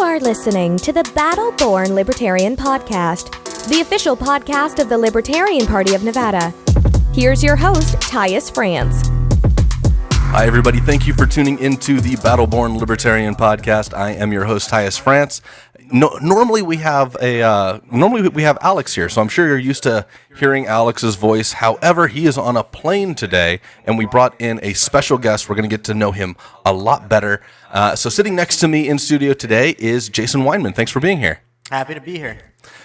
are listening to the Battle Born Libertarian Podcast, the official podcast of the Libertarian Party of Nevada. Here's your host, Tyus France. Hi, everybody. Thank you for tuning into the Battle Born Libertarian Podcast. I am your host, Tyus France. Normally we have Alex here, so I'm sure you're used to hearing Alex's voice. However, he is on a plane today, and we brought in a special guest. We're going to get to know him a lot better. So sitting next to me in studio today is Jason Weinman. Thanks for being here. Happy to be here.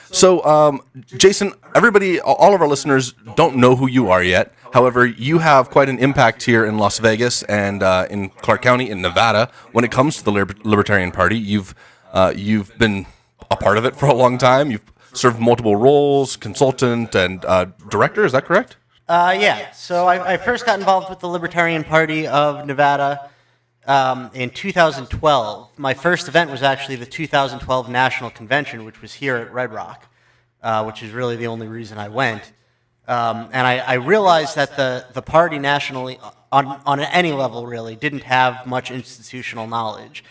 So, Jason, everybody, all of our listeners don't know who you are yet. However, you have quite an impact here in Las Vegas and in Clark County in Nevada when it comes to the Libertarian Party. You've been a part of it for a long time. You've served multiple roles, consultant and director. Is that correct? Yeah. So I first got involved with the Libertarian Party of Nevada in 2012. My first event was actually the 2012 National Convention, which was here at Red Rock, which is really the only reason I went. And I realized that the party nationally, on any level really, didn't have much institutional knowledge.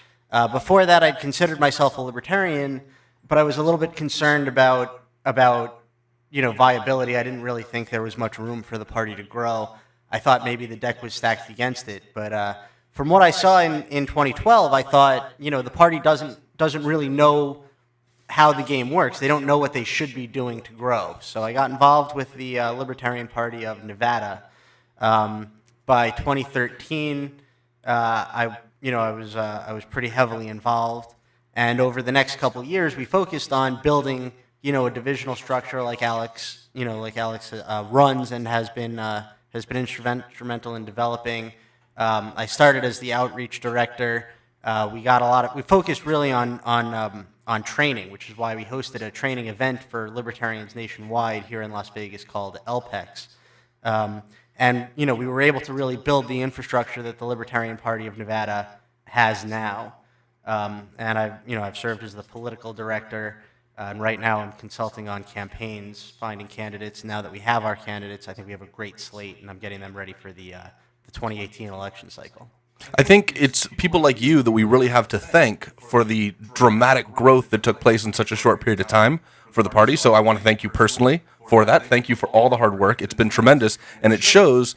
Before that, I'd considered myself a libertarian, but I was a little bit concerned about viability. I didn't really think there was much room for the party to grow. I thought maybe the deck was stacked against it, but from what I saw in 2012, I thought the party doesn't really know how the game works. They don't know what they should be doing to grow. So I got involved with the Libertarian Party of Nevada. By 2013, I was pretty heavily involved, and over the next couple of years, we focused on building, a divisional structure like Alex runs and has been instrumental in developing. I started as the outreach director. We focused really on training, which is why we hosted a training event for libertarians nationwide here in Las Vegas called LPEX. And we were able to really build the infrastructure that the Libertarian Party of Nevada has now. And I've served as the political director, and right now I'm consulting on campaigns, finding candidates. Now that we have our candidates, I think we have a great slate, and I'm getting them ready for the 2018 election cycle. I think it's people like you that we really have to thank for the dramatic growth that took place in such a short period of time for the party. So I want to thank you personally for that. Thank you for all the hard work. It's been tremendous, and it shows,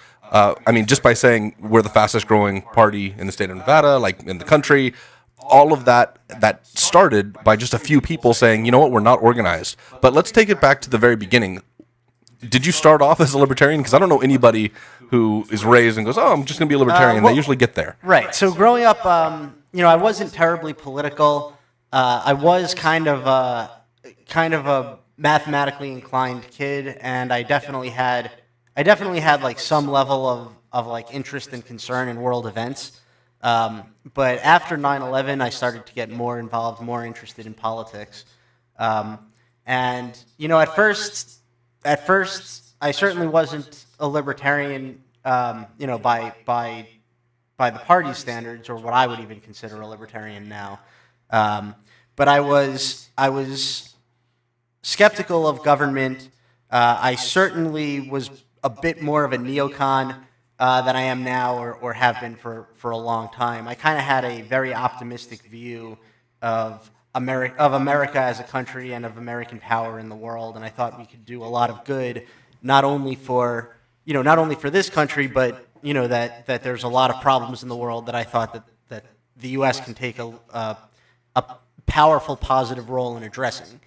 just by saying we're the fastest growing party in the state of Nevada, like in the country, all of that started by just a few people saying, you know what, we're not organized. But let's take it back to the very beginning. Did you start off as a libertarian? Because I don't know anybody who is raised and goes, oh, I'm just going to be a libertarian. They usually get there. Right. So growing up, I wasn't terribly political. I was kind of a mathematically inclined kid, and I definitely had like some level of like interest and concern in world events. But after 9/11, I started to get more involved, more interested in politics. And at first, I certainly wasn't a libertarian, by the party standards, or what I would even consider a libertarian now. But I was skeptical of government. I certainly was a bit more of a neocon than I am now, or have been for a long time. I kind of had a very optimistic view of America as a country and of American power in the world, and I thought we could do a lot of good, not only for this country, but that there's a lot of problems in the world that I thought that the U.S. can take a powerful, positive role in addressing.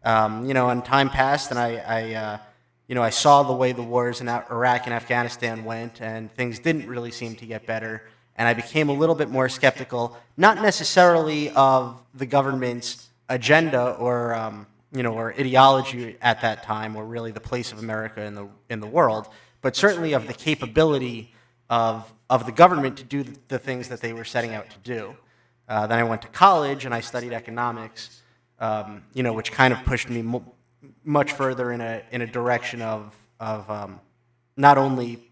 And time passed, and I saw the way the wars in Iraq and Afghanistan went, and things didn't really seem to get better. And I became a little bit more skeptical, not necessarily of the government's agenda or ideology at that time, or really the place of America in the world, but certainly of the capability of the government to do the things that they were setting out to do. Then I went to college and I studied economics, which kind of pushed me much further in a direction of not only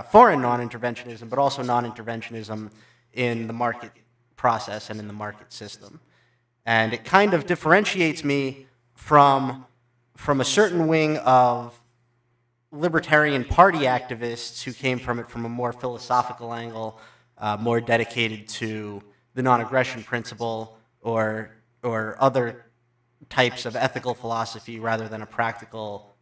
foreign non-interventionism, but also non-interventionism in the market process and in the market system. And it kind of differentiates me from a certain wing of Libertarian Party activists who came from it from a more philosophical angle, more dedicated to the non-aggression principle, or other types of ethical philosophy rather than a practical,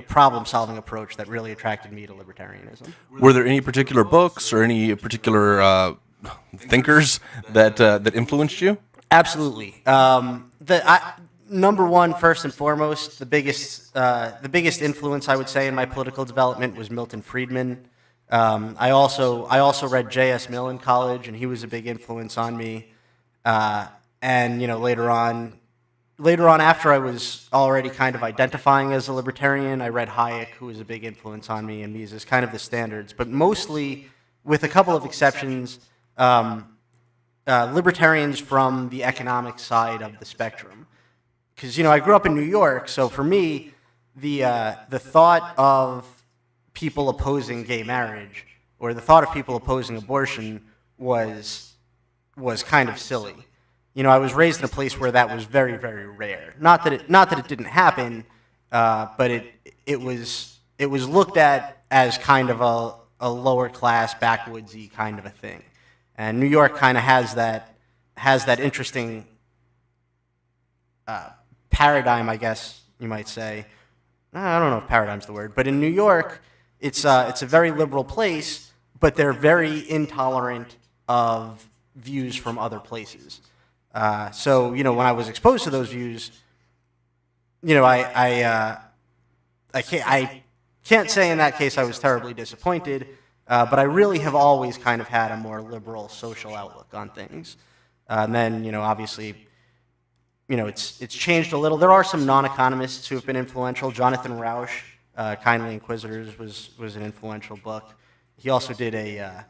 problem-solving approach that really attracted me to libertarianism. Were there any particular books or any particular thinkers that influenced you? Absolutely. Number one, first and foremost, the biggest influence I would say in my political development was Milton Friedman. I also read J.S. Mill in college, and he was a big influence on me. And later on, after I was already kind of identifying as a libertarian, I read Hayek, who was a big influence on me, and these is kind of the standards. But mostly, with a couple of exceptions, libertarians from the economic side of the spectrum. Because I grew up in New York, so for me, the thought of people opposing gay marriage or the thought of people opposing abortion was kind of silly. I was raised in a place where that was very, very rare. Not that it didn't happen, but it was looked at as kind of a lower class, backwoodsy kind of a thing. And New York kind of has that interesting paradigm, I guess you might say. I don't know if paradigm's the word, but in New York, it's a very liberal place, but they're very intolerant of views from other places. So when I was exposed to those views, I can't say in that case I was terribly disappointed, but I really have always kind of had a more liberal social outlook on things. And then obviously, it's changed a little. There are some non-economists who have been influential. Jonathan Rauch, Kindly Inquisitors, was an influential book. He also did an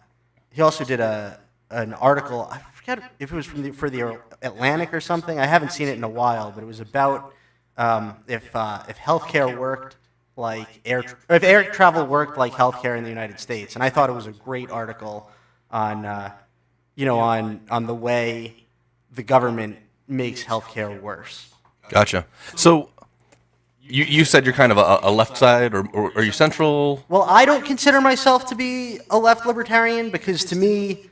article. I forget if it was for the Atlantic or something. I haven't seen it in a while, but it was about if healthcare worked like if air travel worked like healthcare in the United States. And I thought it was a great article on on the way the government makes healthcare worse. Gotcha. So you said you're kind of a left side, or are you central? Well, I don't consider myself to be a left libertarian because to me,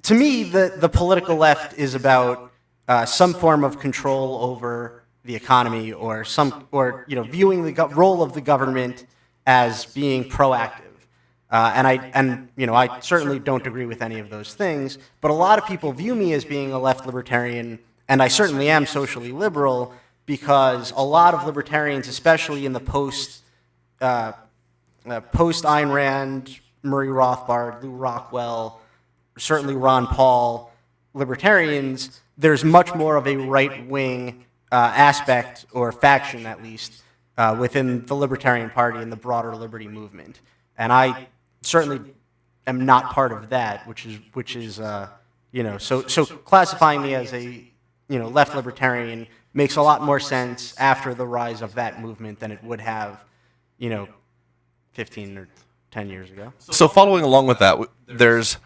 the political left is about some form of control over the economy, or viewing the role of the government as being proactive. And I certainly don't agree with any of those things. But a lot of people view me as being a left libertarian, and I certainly am socially liberal because a lot of libertarians, especially in the post Ayn Rand, Murray Rothbard, Lew Rockwell, certainly Ron Paul libertarians, there's much more of a right-wing aspect, or faction at least, within the Libertarian Party and the broader liberty movement. And I certainly am not part of that, which is so classifying me as a left libertarian makes a lot more sense after the rise of that movement than it would have 15 or 10 years ago. So following along with that, there's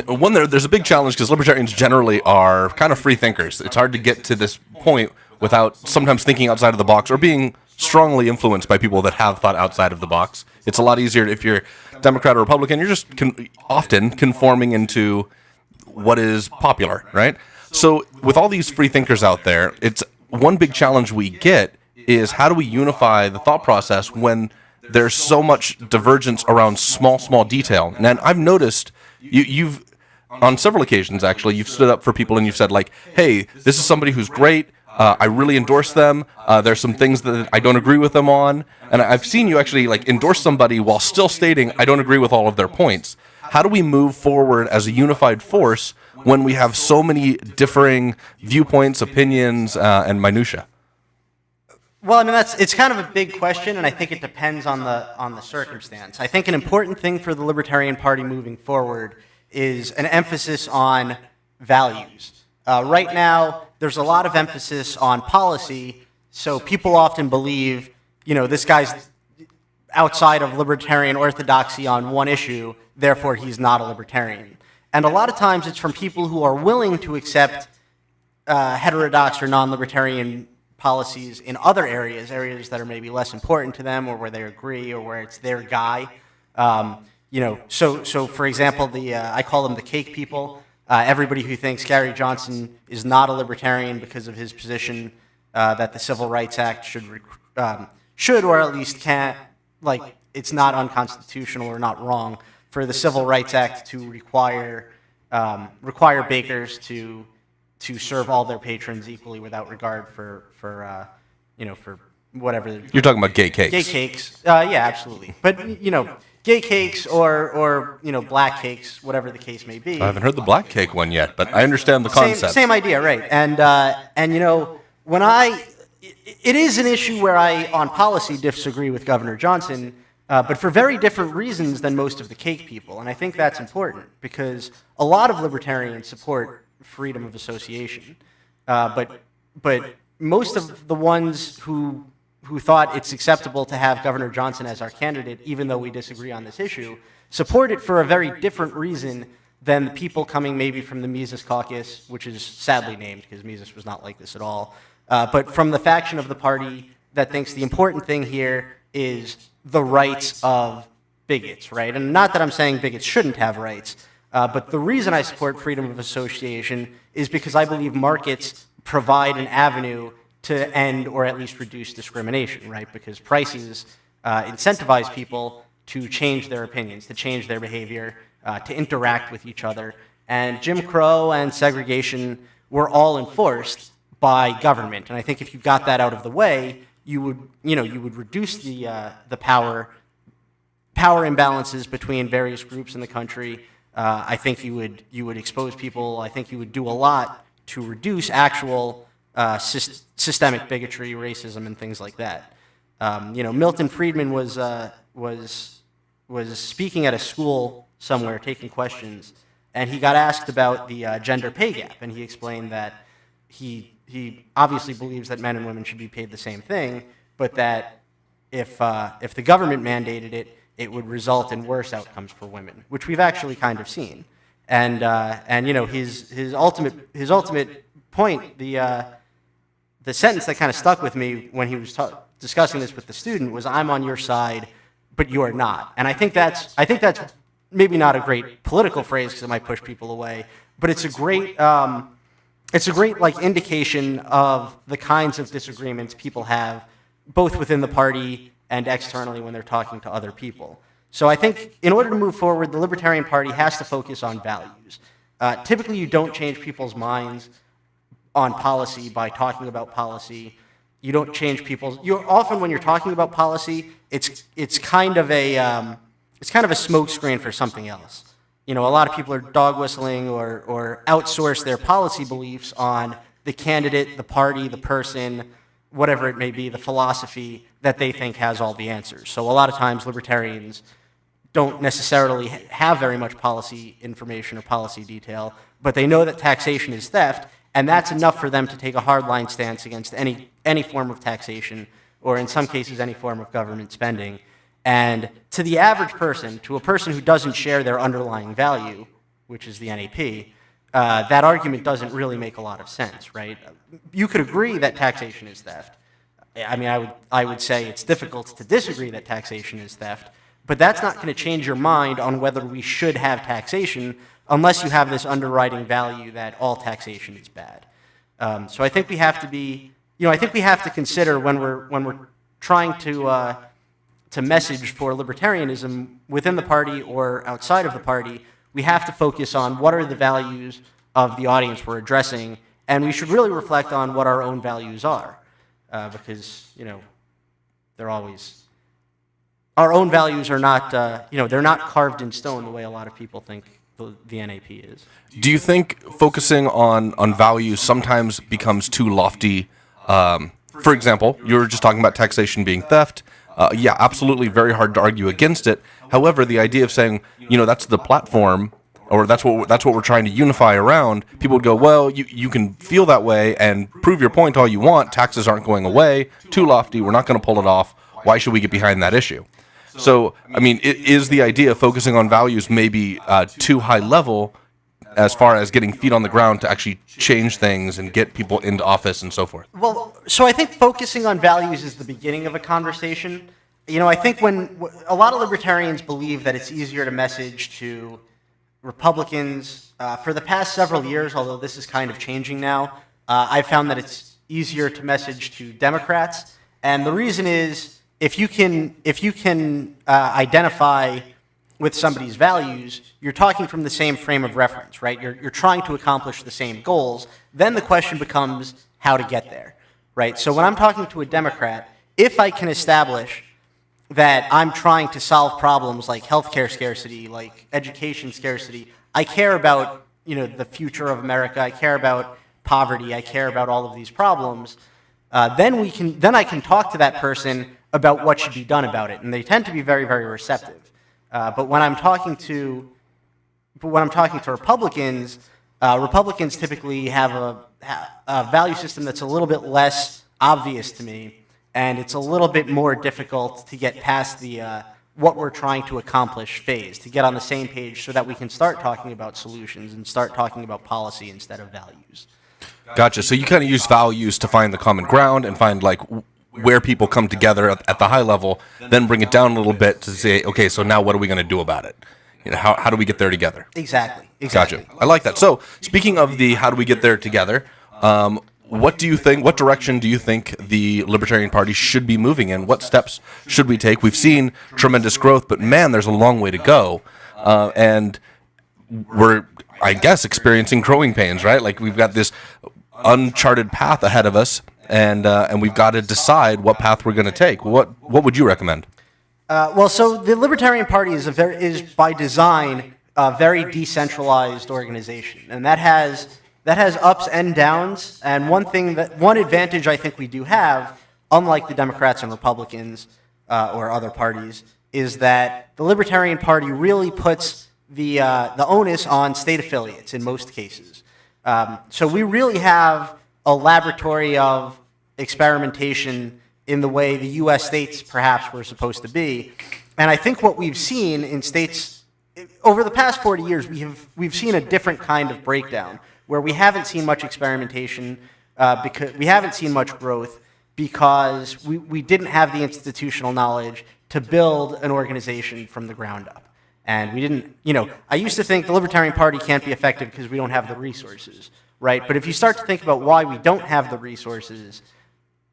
a big challenge because libertarians generally are kind of free thinkers. It's hard to get to this point without sometimes thinking outside of the box or being strongly influenced by people that have thought outside of the box. It's a lot easier if you're Democrat or Republican. You're just often conforming into what is popular, right? So with all these free thinkers out there, it's one big challenge we get is how do we unify the thought process when there's so much divergence around small detail. And I've noticed you've on several occasions, actually, you've stood up for people and you've said, like, hey, this is somebody who's great. I really endorse them. There's some things that I don't agree with them on. And I've seen you actually endorse somebody while still stating I don't agree with all of their points. How do we move forward as a unified force when we have so many differing viewpoints, opinions, and minutia? Well, I mean, it's kind of a big question, and I think it depends on the circumstance. I think an important thing for the Libertarian Party moving forward is an emphasis on values. Right now, there's a lot of emphasis on policy, so people often believe, this guy's outside of libertarian orthodoxy on one issue, therefore he's not a libertarian. And a lot of times it's from people who are willing to accept heterodox or non-libertarian policies in other areas that are maybe less important to them, or where they agree, or where it's their guy. So for example, I call them the cake people. Everybody who thinks Gary Johnson is not a libertarian because of his position that the Civil Rights Act should or at least can't, like, it's not unconstitutional or not wrong for the Civil Rights Act to require bakers to serve all their patrons equally without regard for whatever. You're talking about gay cakes. Gay cakes, yeah, absolutely. But gay cakes or black cakes, whatever the case may be. I haven't heard the black cake one yet, but I understand the concept. Same idea, right? And when it is an issue where I on policy disagree with Governor Johnson. But for very different reasons than most of the cake people. And I think that's important because a lot of libertarians support freedom of association. But most of the ones who thought it's acceptable to have Governor Johnson as our candidate, even though we disagree on this issue, support it for a very different reason than the people coming maybe from the Mises Caucus, which is sadly named because Mises was not like this at all, but from the faction of the party that thinks the important thing here is the rights of bigots, right? And not that I'm saying bigots shouldn't have rights, but the reason I support freedom of association is because I believe markets provide an avenue to end or at least reduce discrimination, right? Because prices incentivize people to change their opinions, to change their behavior, to interact with each other. And Jim Crow and segregation were all enforced by government. And I think if you got that out of the way, you would reduce the power imbalances between various groups in the country. I think you would expose people. I think you would do a lot to reduce actual systemic bigotry, racism, and things like that. Milton Friedman was speaking at a school somewhere, taking questions, and he got asked about the gender pay gap, and he explained that he obviously believes that men and women should be paid the same thing, but that if the government mandated it, it would result in worse outcomes for women, which we've actually kind of seen. And his ultimate point, the sentence that kind of stuck with me when he was discussing this with the student was, "I'm on your side, but you are not." And I think that's maybe not a great political phrase because it might push people away, but it's a great indication of the kinds of disagreements people have both within the party and externally when they're talking to other people. So I think in order to move forward, the Libertarian Party has to focus on values. Typically, you don't change people's minds on policy by talking about policy. You don't change people's. Often when you're talking about policy, it's kind of a smokescreen for something else. A lot of people are dog whistling or outsource their policy beliefs on the candidate, the party, the person, whatever it may be, the philosophy that they think has all the answers. So a lot of times libertarians don't necessarily have very much policy information or policy detail, but they know that taxation is theft, and that's enough for them to take a hardline stance against any form of taxation, or in some cases any form of government spending. And to the average person, to a person who doesn't share their underlying value, which is the NAP, that argument doesn't really make a lot of sense, right? You could agree that taxation is theft. I mean, I would say it's difficult to disagree that taxation is theft, but that's not going to change your mind on whether we should have taxation unless you have this underwriting value that all taxation is bad. So I think we have to be, I think we have to consider when we're trying to message for libertarianism within the party or outside of the party, we have to focus on what are the values of the audience we're addressing, and we should really reflect on what our own values are, because they're always. Our own values are not, they're not carved in stone the way a lot of people think the NAP is. Do you think focusing on values sometimes becomes too lofty? For example, you were just talking about taxation being theft. Yeah, absolutely, very hard to argue against it. However, the idea of saying, that's the platform, or that's what we're trying to unify around, people would go, well, you can feel that way and prove your point all you want. Taxes aren't going away. Too lofty. We're not going to pull it off. Why should we get behind that issue? So, I mean, is the idea of focusing on values maybe too high level as far as getting feet on the ground to actually change things and get people into office and so forth? Well, so I think focusing on values is the beginning of a conversation. I think when a lot of libertarians believe that it's easier to message to Republicans, for the past several years, although this is kind of changing now, I've found that it's easier to message to Democrats. And the reason is if you can identify with somebody's values, you're talking from the same frame of reference, right? You're trying to accomplish the same goals. Then the question becomes how to get there, right? So when I'm talking to a Democrat, if I can establish that I'm trying to solve problems like healthcare scarcity, like education scarcity, I care about, the future of America, I care about poverty, I care about all of these problems, then I can talk to that person about what should be done about it, and they tend to be very, very receptive. But when I'm talking to Republicans, Republicans typically have a value system that's a little bit less obvious to me, and it's a little bit more difficult to get past the what we're trying to accomplish phase, to get on the same page so that we can start talking about solutions and start talking about policy instead of values. Gotcha. So you kind of use values to find the common ground and find where people come together at the high level, then bring it down a little bit to say, okay, so now what are we going to do about it? How do we get there together? Exactly. Gotcha. I like that. So speaking of the how do we get there together, what direction do you think the Libertarian Party should be moving in? What steps should we take? We've seen tremendous growth, but man, there's a long way to go. And we're, I guess, experiencing growing pains, right? Like we've got this uncharted path ahead of us, and we've got to decide what path we're going to take. What would you recommend? So the Libertarian Party is by design a very decentralized organization, and that has ups and downs. And one advantage I think we do have, unlike the Democrats and Republicans or other parties, is that the Libertarian Party really puts the onus on state affiliates in most cases. So we really have a laboratory of experimentation in the way the U.S. states perhaps were supposed to be. And I think what we've seen in states over the past 40 years, we've seen a different kind of breakdown where we haven't seen much experimentation, because we haven't seen much growth because we didn't have the institutional knowledge to build an organization from the ground up. And we didn't, I used to think the Libertarian Party can't be effective because we don't have the resources, right? But if you start to think about why we don't have the resources,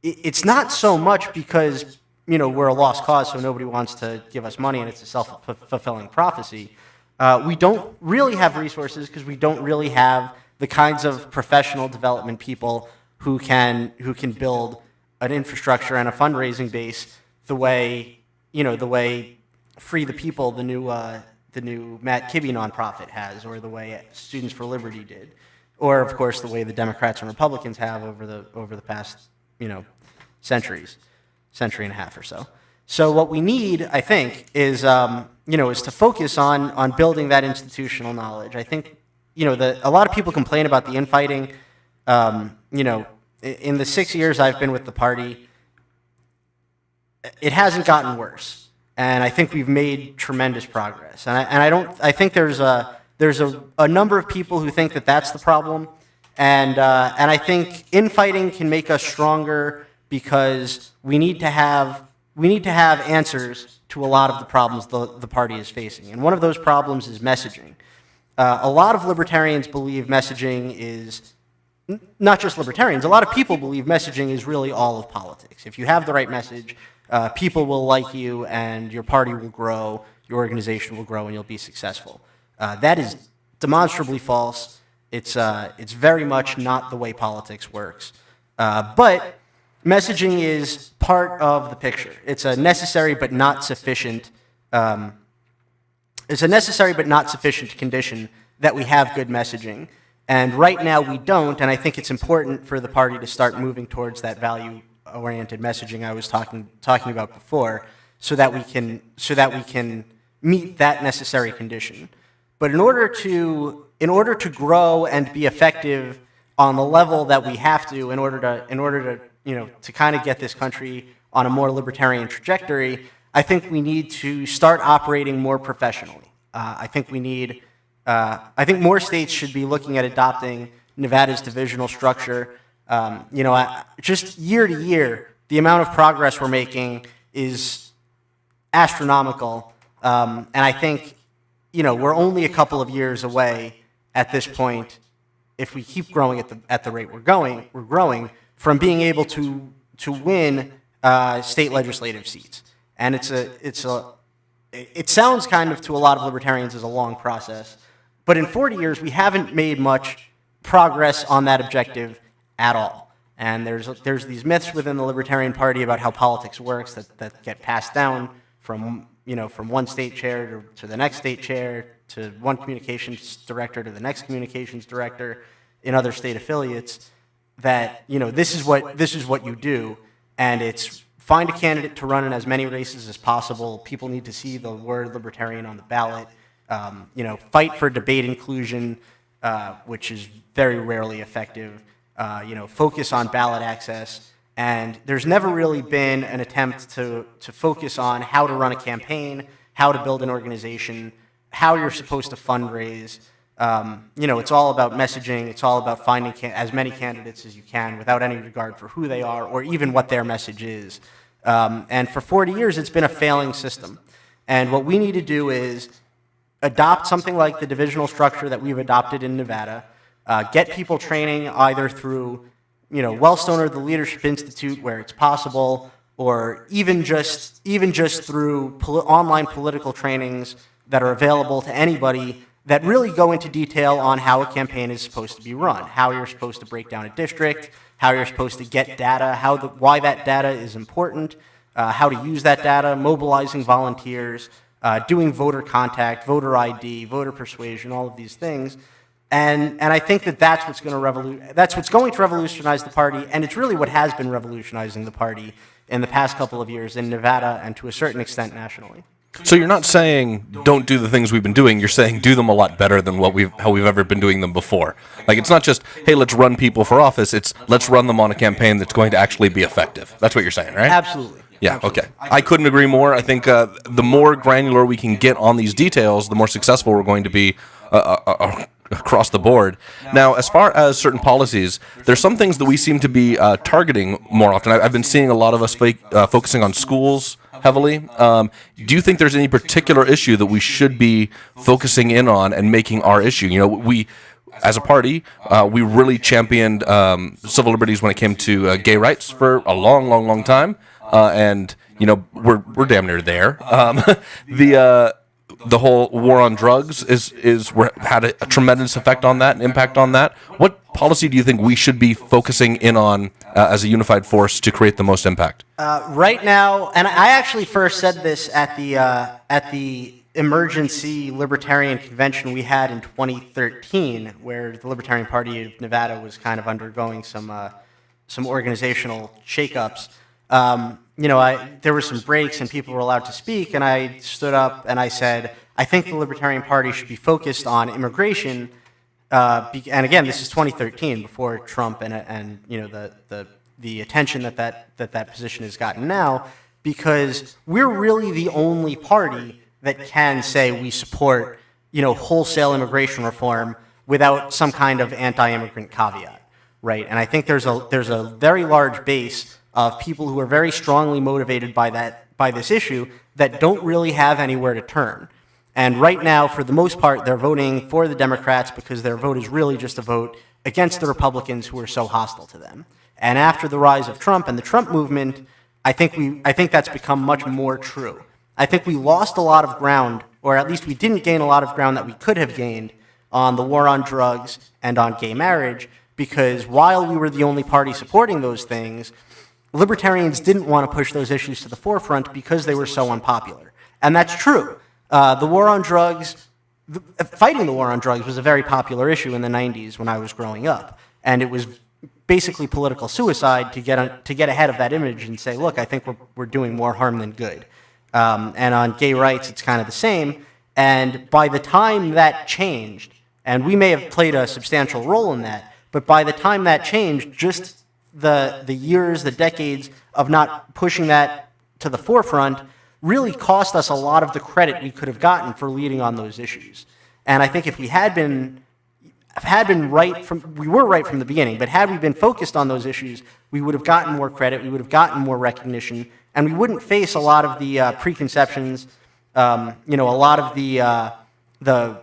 it's not so much because, we're a lost cause, so nobody wants to give us money and it's a self-fulfilling prophecy. We don't really have resources because we don't really have the kinds of professional development people who can build an infrastructure and a fundraising base the way Free the People, the new Matt Kibbe nonprofit has, or the way Students for Liberty did, or of course the way the Democrats and Republicans have over the past century and a half or so. So what we need, I think, is to focus on building that institutional knowledge. I think a lot of people complain about the infighting. In the 6 years I've been with the party, it hasn't gotten worse. And I think we've made tremendous progress. And I think there's a number of people who think that that's the problem. And I think infighting can make us stronger because we need to have answers to a lot of the problems the party is facing. And one of those problems is messaging. A lot of libertarians believe messaging is, not just libertarians, a lot of people believe messaging is really all of politics. If you have the right message, people will like you, and your party will grow, your organization will grow, and you'll be successful. That is demonstrably false. It's very much not the way politics works. But messaging is part of the picture. It's a necessary but not sufficient. It's a necessary but not sufficient condition that we have good messaging. And right now we don't, and I think it's important for the party to start moving towards that value-oriented messaging I was talking about before, so that we can meet that necessary condition. But in order to grow and be effective on the level that we have to, in order to kind of get this country on a more libertarian trajectory, I think we need to start operating more professionally. I think more states should be looking at adopting Nevada's divisional structure. Just year to year, the amount of progress we're making is astronomical. And I think we're only a couple of years away at this point, if we keep growing at the rate we're growing from being able to win state legislative seats. And it sounds kind of to a lot of libertarians as a long process, but in 40 years we haven't made much progress on that objective at all. And there's these myths within the Libertarian Party about how politics works that get passed down from one state chair to the next state chair to one communications director to the next communications director in other state affiliates. That this is what you do, and it's find a candidate to run in as many races as possible. People need to see the word libertarian on the ballot. Fight for debate inclusion, which is very rarely effective. Focus on ballot access. And there's never really been an attempt to focus on how to run a campaign, how to build an organization, how you're supposed to fundraise. It's all about messaging. It's all about finding as many candidates as you can without any regard for who they are or even what their message is. And for 40 years, it's been a failing system. And what we need to do is adopt something like the divisional structure that we've adopted in Nevada, get people training either through, Wellstone or the Leadership Institute where it's possible, or even just through online political trainings that are available to anybody that really go into detail on how a campaign is supposed to be run, how you're supposed to break down a district, how you're supposed to get data, why that data is important, how to use that data, mobilizing volunteers, doing voter contact, voter ID, voter persuasion, all of these things. And I think that's what's going to revolutionize the party, and it's really what has been revolutionizing the party in the past couple of years in Nevada and to a certain extent nationally. So you're not saying don't do the things we've been doing. You're saying do them a lot better than how we've ever been doing them before. Like, it's not just, hey, let's run people for office. It's let's run them on a campaign that's going to actually be effective. That's what you're saying, right? Absolutely. Yeah, Absolutely. okay. I couldn't agree more. I think the more granular we can get on these details, the more successful we're going to be across the board. Now, as far as certain policies, there's some things that we seem to be targeting more often. I've been seeing a lot of us focusing on schools heavily. Do you think there's any particular issue that we should be focusing in on and making our issue? We, as a party, we really championed civil liberties when it came to gay rights for a long, long, long time. And we're damn near there. The whole war on drugs had a tremendous effect on that, and impact on that. What policy do you think we should be focusing in on as a unified force to create the most impact? Right now, and I actually first said this at the emergency libertarian convention we had in 2013, where the Libertarian Party of Nevada was kind of undergoing some organizational shakeups. There were some breaks and people were allowed to speak, and I stood up and I said, I think the Libertarian Party should be focused on immigration. And again, this is 2013, before Trump and the attention that position has gotten now, because we're really the only party that can say we support wholesale immigration reform without some kind of anti-immigrant caveat, right? And I think there's a very large base of people who are very strongly motivated by this issue that don't really have anywhere to turn. And right now, for the most part, they're voting for the Democrats because their vote is really just a vote against the Republicans who are so hostile to them. And after the rise of Trump and the Trump movement, I think that's become much more true. I think we lost a lot of ground, or at least we didn't gain a lot of ground that we could have gained on the war on drugs and on gay marriage, because while we were the only party supporting those things, libertarians didn't want to push those issues to the forefront because they were so unpopular. And that's true. The war on drugs, fighting the war on drugs was a very popular issue in the 90s when I was growing up. And it was basically political suicide to get ahead of that image and say, look, I think we're doing more harm than good. And on gay rights, it's kind of the same. And by the time that changed, and we may have played a substantial role in that, but by the time that changed, just the years, the decades of not pushing that to the forefront really cost us a lot of the credit we could have gotten for leading on those issues. And I think if we had been we were right from the beginning, but had we been focused on those issues, we would have gotten more credit, we would have gotten more recognition, and we wouldn't face a lot of the preconceptions, a lot of the the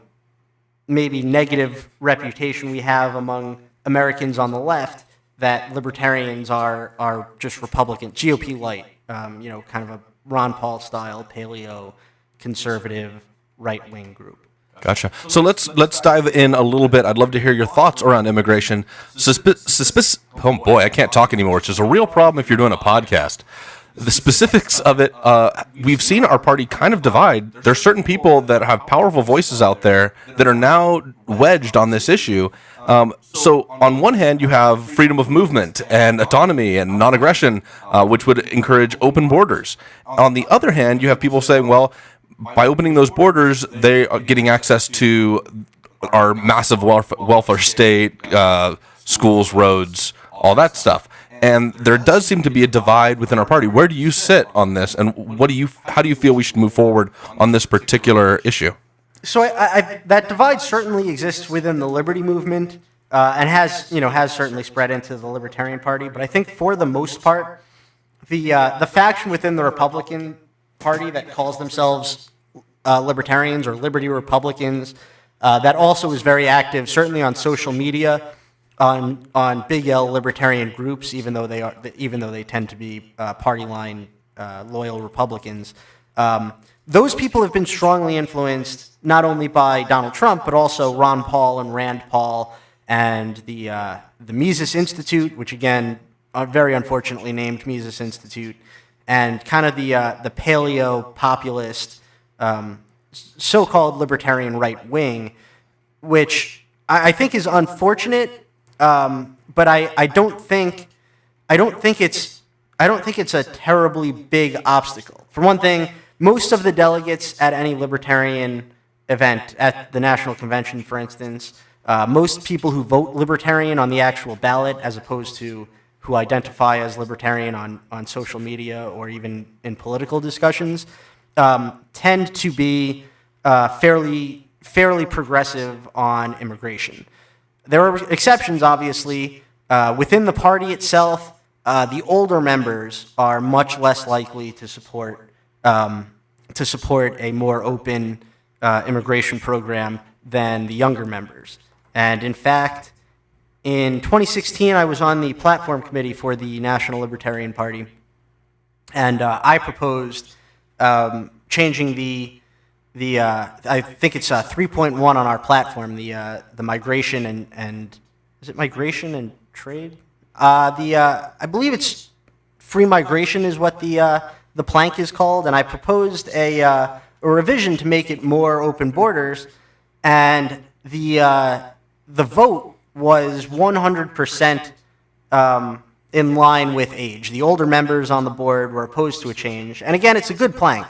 maybe negative reputation we have among Americans on the left that libertarians are just Republican, GOP light, kind of a Ron Paul style, paleo, conservative, right-wing group. Gotcha. So let's dive in a little bit. I'd love to hear your thoughts around immigration. Oh boy, I can't talk anymore, which is a real problem if you're doing a podcast. The specifics of it, we've seen our party kind of divide. There's certain people that have powerful voices out there that are now wedged on this issue. So on one hand, you have freedom of movement and autonomy and non-aggression, which would encourage open borders. On the other hand, you have people saying, well, by opening those borders, they are getting access to our massive welfare state, schools, roads, all that stuff. And there does seem to be a divide within our party. Where do you sit on this, and how do you feel we should move forward on this particular issue? So that divide certainly exists within the liberty movement, and has certainly spread into the Libertarian Party. But I think for the most part, the faction within the Republican Party that calls themselves libertarians or liberty Republicans, that also is very active, certainly on social media, on big L libertarian groups, even though they tend to be party line loyal Republicans. Those people have been strongly influenced not only by Donald Trump, but also Ron Paul and Rand Paul and the Mises Institute, which again, very unfortunately named Mises Institute, and kind of the paleo populist so-called libertarian right wing, which I think is unfortunate. But I don't think it's a terribly big obstacle. For one thing, most of the delegates at any libertarian event, at the National Convention, for instance, most people who vote libertarian on the actual ballot, as opposed to who identify as libertarian on social media or even in political discussions, tend to be fairly progressive on immigration. There are exceptions, obviously. Within the party itself, the older members are much less likely to support a more open immigration program than the younger members. And in fact, in 2016, I was on the platform committee for the National Libertarian Party, and I proposed changing I think it's 3.1 on our platform, the migration and is it migration and trade? I believe it's free migration is what the plank is called, and I proposed a revision to make it more open borders, and the vote was 100% in line with age. The older members on the board were opposed to a change, and again, it's a good plank.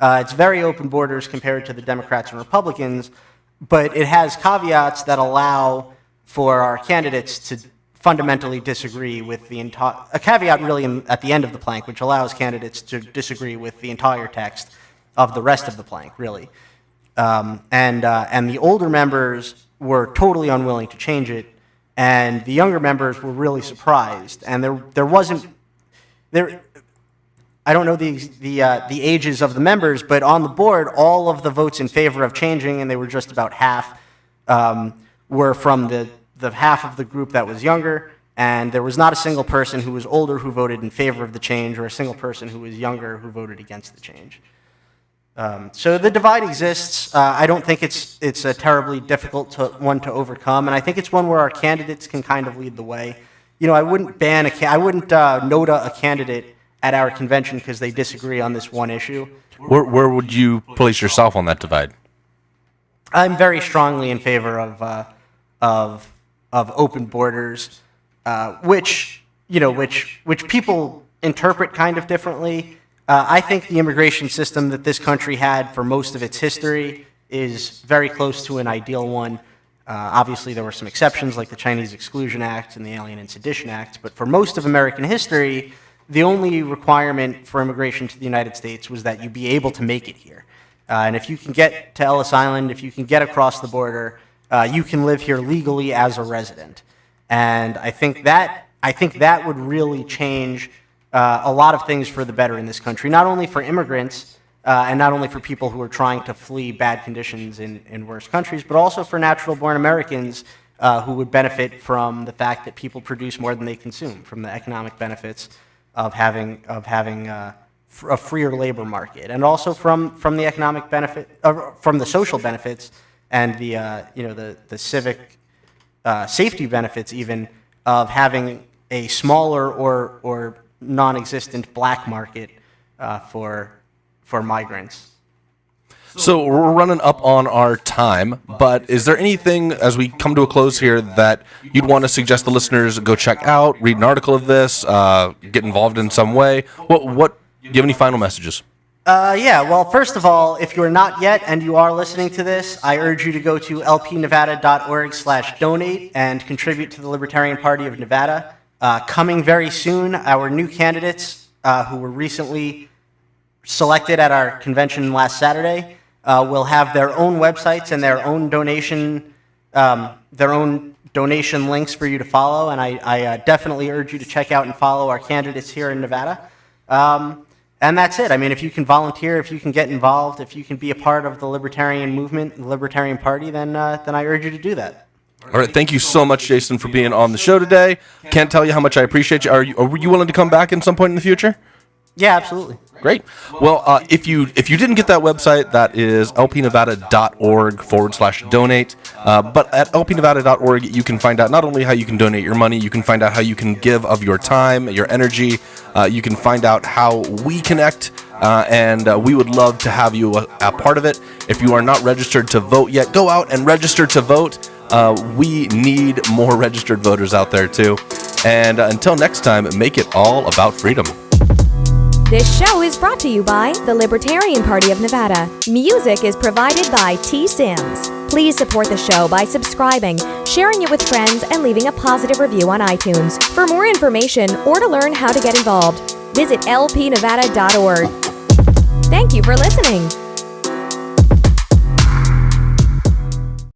It's very open borders compared to the Democrats and Republicans, but it has caveats that allow for our candidates to fundamentally disagree with a caveat really at the end of the plank, which allows candidates to disagree with the entire text of the rest of the plank, really. And the older members were totally unwilling to change it, and the younger members were really surprised. And there wasn't I don't know the ages of the members, but on the board, all of the votes in favor of changing, and they were just about half, were from the half of the group that was younger, and there was not a single person who was older who voted in favor of the change, or a single person who was younger who voted against the change. So the divide exists. I don't think it's a terribly difficult one to overcome, and I think it's one where our candidates can kind of lead the way. I wouldn't nota a candidate at our convention because they disagree on this one issue. Where would you place yourself on that divide? I'm very strongly in favor of open borders, which people interpret kind of differently. I think the immigration system that this country had for most of its history is very close to an ideal one. Obviously, there were some exceptions like the Chinese Exclusion Act and the Alien and Sedition Act, but for most of American history, the only requirement for immigration to the United States was that you be able to make it here. And if you can get to Ellis Island, if you can get across the border, you can live here legally as a resident. And I think that would really change a lot of things for the better in this country, not only for immigrants, and not only for people who are trying to flee bad conditions in worse countries, but also for natural-born Americans who would benefit from the fact that people produce more than they consume, from the economic benefits of having a freer labor market, and also from the economic benefit, from the social benefits and the civic safety benefits even of having a smaller or non-existent black market for migrants. So we're running up on our time, but is there anything as we come to a close here that you'd want to suggest the listeners go check out, read an article of this, get involved in some way? What do you have any final messages? Well, first of all, if you're not yet and you are listening to this, I urge you to go to lpnevada.org/donate and contribute to the Libertarian Party of Nevada. Coming very soon, our new candidates who were recently selected at our convention last Saturday will have their own websites and their own donation links for you to follow, and I definitely urge you to check out and follow our candidates here in Nevada. And that's it. I mean, if you can volunteer, if you can get involved, if you can be a part of the libertarian movement, the Libertarian Party, then I urge you to do that. All right, thank you so much, Jason, for being on the show today. Can't tell you how much I appreciate you. Are you willing to come back at some point in the future? Yeah, absolutely. Great. Well, if you didn't get that website, that is lpnevada.org/donate. But at lpnevada.org, you can find out not only how you can donate your money, you can find out how you can give of your time, your energy. You can find out how we connect, and we would love to have you a part of it. If you are not registered to vote yet, go out and register to vote. We need more registered voters out there, too. And until next time, make it all about freedom. This show is brought to you by the Libertarian Party of Nevada. Music is provided by T. Sims. Please support the show by subscribing, sharing it with friends, and leaving a positive review on iTunes. For more information or to learn how to get involved, visit lpnevada.org. Thank you for listening.